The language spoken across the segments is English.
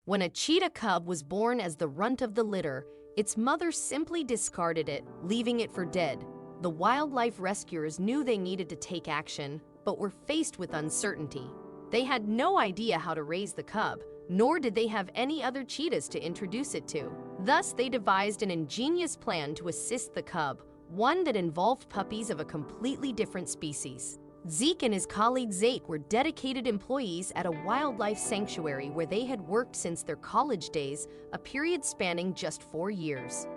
When a cheetah cub was born as the runt of the litter, its mother simply discarded it, leaving it for dead. The wildlife rescuers knew they needed to take action, but were faced with uncertainty. They had no idea how to raise the cub, nor did they have any other cheetahs to introduce it to. Thus, they devised an ingenious plan to assist the cub, one that involved puppies of a completely different species. Zeke and his colleague Zate were dedicated employees at a wildlife sanctuary where they had worked since their college days, a period spanning just 4 years.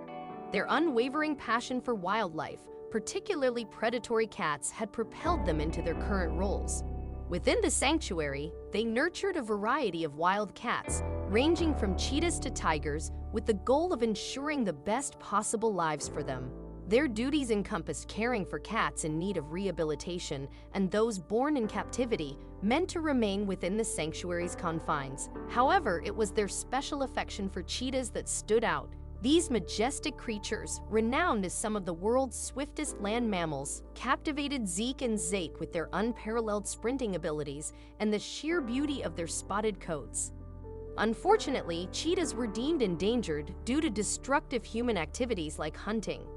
Their unwavering passion for wildlife, particularly predatory cats, had propelled them into their current roles. Within the sanctuary, they nurtured a variety of wild cats, ranging from cheetahs to tigers, with the goal of ensuring the best possible lives for them. Their duties encompassed caring for cats in need of rehabilitation and those born in captivity, meant to remain within the sanctuary's confines. However, it was their special affection for cheetahs that stood out. These majestic creatures, renowned as some of the world's swiftest land mammals, captivated Zeke and Zate with their unparalleled sprinting abilities and the sheer beauty of their spotted coats. Unfortunately, cheetahs were deemed endangered due to destructive human activities like hunting.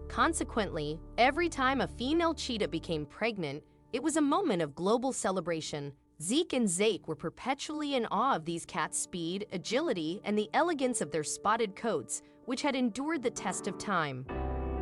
Consequently, every time a female cheetah became pregnant, it was a moment of global celebration. Zeke and Zate were perpetually in awe of these cats' speed, agility, and the elegance of their spotted coats, which had endured the test of time.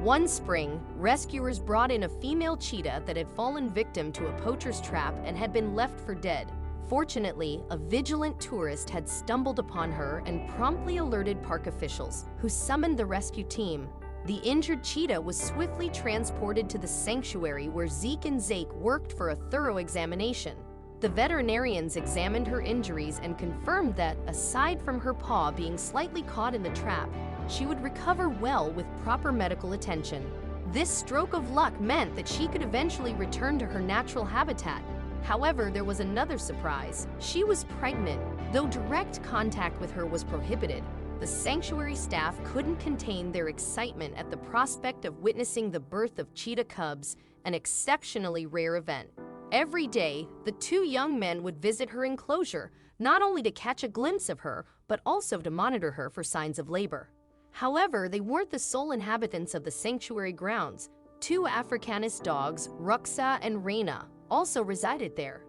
One spring, rescuers brought in a female cheetah that had fallen victim to a poacher's trap and had been left for dead. Fortunately, a vigilant tourist had stumbled upon her and promptly alerted park officials, who summoned the rescue team. The injured cheetah was swiftly transported to the sanctuary where Zeke and Zake worked for a thorough examination. The veterinarians examined her injuries and confirmed that, aside from her paw being slightly caught in the trap, she would recover well with proper medical attention. This stroke of luck meant that she could eventually return to her natural habitat. However, there was another surprise. She was pregnant. Though direct contact with her was prohibited, the sanctuary staff couldn't contain their excitement at the prospect of witnessing the birth of cheetah cubs, an exceptionally rare event. Every day, the two young men would visit her enclosure, not only to catch a glimpse of her, but also to monitor her for signs of labor. However, they weren't the sole inhabitants of the sanctuary grounds. Two Africanist dogs, Ruxa and Reina, also resided there.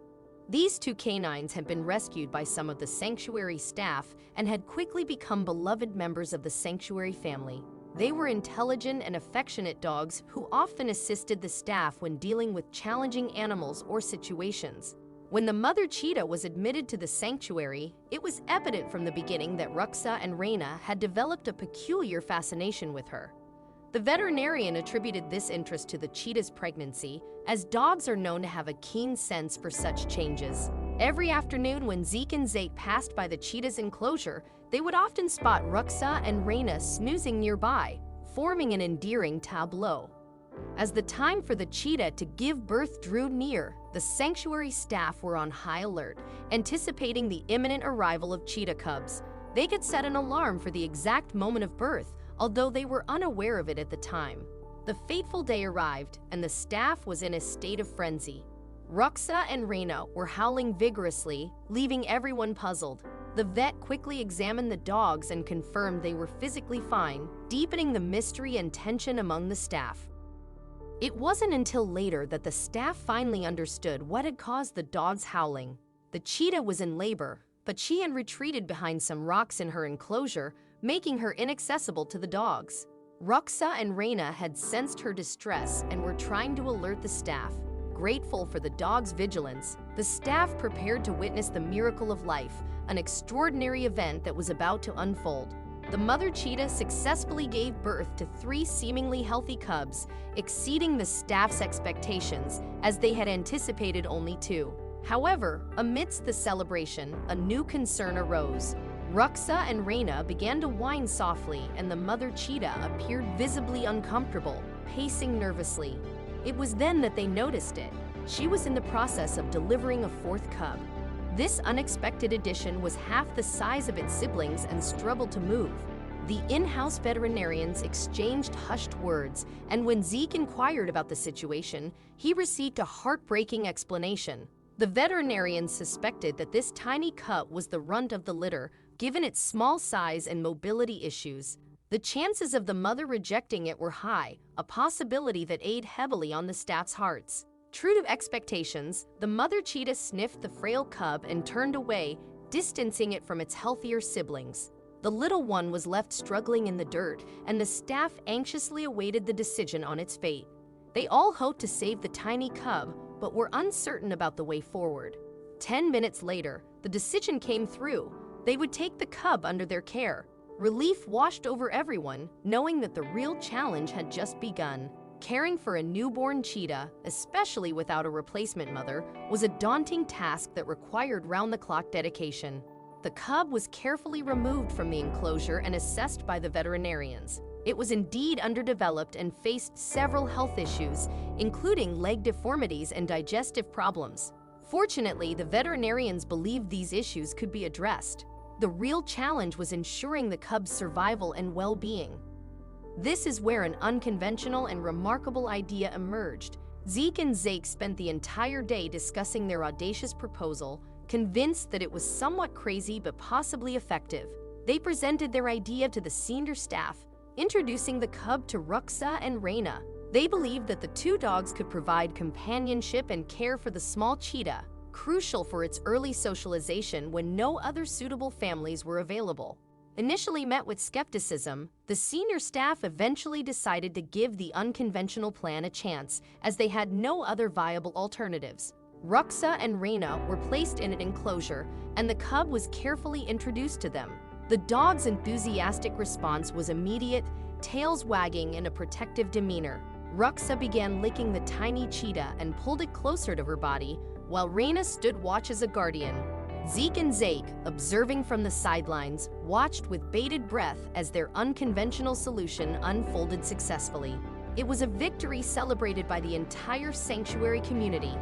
These two canines had been rescued by some of the sanctuary staff and had quickly become beloved members of the sanctuary family. They were intelligent and affectionate dogs who often assisted the staff when dealing with challenging animals or situations. When the mother cheetah was admitted to the sanctuary, it was evident from the beginning that Ruxa and Reina had developed a peculiar fascination with her. The veterinarian attributed this interest to the cheetah's pregnancy, as dogs are known to have a keen sense for such changes. Every afternoon when Zeke and Zate passed by the cheetah's enclosure, they would often spot Ruxa and Reina snoozing nearby, forming an endearing tableau. As the time for the cheetah to give birth drew near, the sanctuary staff were on high alert, anticipating the imminent arrival of cheetah cubs. They could set an alarm for the exact moment of birth, although they were unaware of it at the time. The fateful day arrived, and the staff was in a state of frenzy. Ruxa and Reina were howling vigorously, leaving everyone puzzled. The vet quickly examined the dogs and confirmed they were physically fine, deepening the mystery and tension among the staff. It wasn't until later that the staff finally understood what had caused the dogs' howling. The cheetah was in labor, but she had retreated behind some rocks in her enclosure, making her inaccessible to the dogs. Ruxa and Reina had sensed her distress and were trying to alert the staff. Grateful for the dog's vigilance, the staff prepared to witness the miracle of life, an extraordinary event that was about to unfold. The mother cheetah successfully gave birth to 3 seemingly healthy cubs, exceeding the staff's expectations, as they had anticipated only 2. However, amidst the celebration, a new concern arose. Ruxa and Reina began to whine softly, and the mother cheetah appeared visibly uncomfortable, pacing nervously. It was then that they noticed it. She was in the process of delivering a 4th cub. This unexpected addition was half the size of its siblings and struggled to move. The in-house veterinarians exchanged hushed words, and when Zeke inquired about the situation, he received a heartbreaking explanation. The veterinarians suspected that this tiny cub was the runt of the litter, Given its small size and mobility issues, the chances of the mother rejecting it were high, a possibility that weighed heavily on the staff's hearts. True to expectations, the mother cheetah sniffed the frail cub and turned away, distancing it from its healthier siblings. The little one was left struggling in the dirt, and the staff anxiously awaited the decision on its fate. They all hoped to save the tiny cub, but were uncertain about the way forward. 10 minutes later, the decision came through. They would take the cub under their care. Relief washed over everyone, knowing that the real challenge had just begun. Caring for a newborn cheetah, especially without a replacement mother, was a daunting task that required round-the-clock dedication. The cub was carefully removed from the enclosure and assessed by the veterinarians. It was indeed underdeveloped and faced several health issues, including leg deformities and digestive problems. Fortunately, the veterinarians believed these issues could be addressed. The real challenge was ensuring the cub's survival and well-being. This is where an unconventional and remarkable idea emerged. Zeke and Zake spent the entire day discussing their audacious proposal, convinced that it was somewhat crazy but possibly effective. They presented their idea to the senior staff, introducing the cub to Ruxa and Reina. They believed that the two dogs could provide companionship and care for the small cheetah, crucial for its early socialization when no other suitable families were available. Initially met with skepticism, the senior staff eventually decided to give the unconventional plan a chance, as they had no other viable alternatives. Ruxa and Reina were placed in an enclosure, and the cub was carefully introduced to them. The dog's enthusiastic response was immediate, tails wagging in a protective demeanor. Ruxa began licking the tiny cheetah and pulled it closer to her body, while Reina stood watch as a guardian. Zeke and Zake, observing from the sidelines, watched with bated breath as their unconventional solution unfolded successfully. It was a victory celebrated by the entire sanctuary community.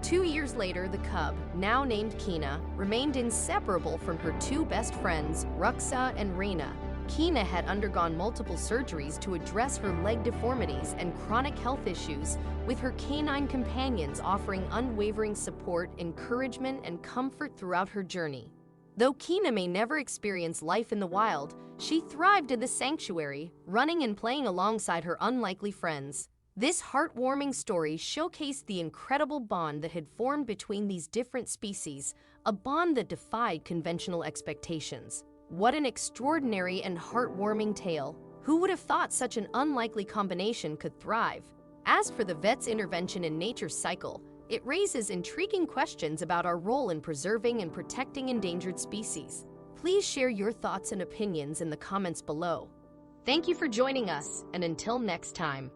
2 years later, the cub, now named Kina, remained inseparable from her two best friends, Ruxa and Reina. Kina had undergone multiple surgeries to address her leg deformities and chronic health issues, with her canine companions offering unwavering support, encouragement, and comfort throughout her journey. Though Kina may never experience life in the wild, she thrived in the sanctuary, running and playing alongside her unlikely friends. This heartwarming story showcased the incredible bond that had formed between these different species, a bond that defied conventional expectations. What an extraordinary and heartwarming tale. Who would have thought such an unlikely combination could thrive? As for the vet's intervention in nature's cycle, it raises intriguing questions about our role in preserving and protecting endangered species. Please share your thoughts and opinions in the comments below. Thank you for joining us, and until next time.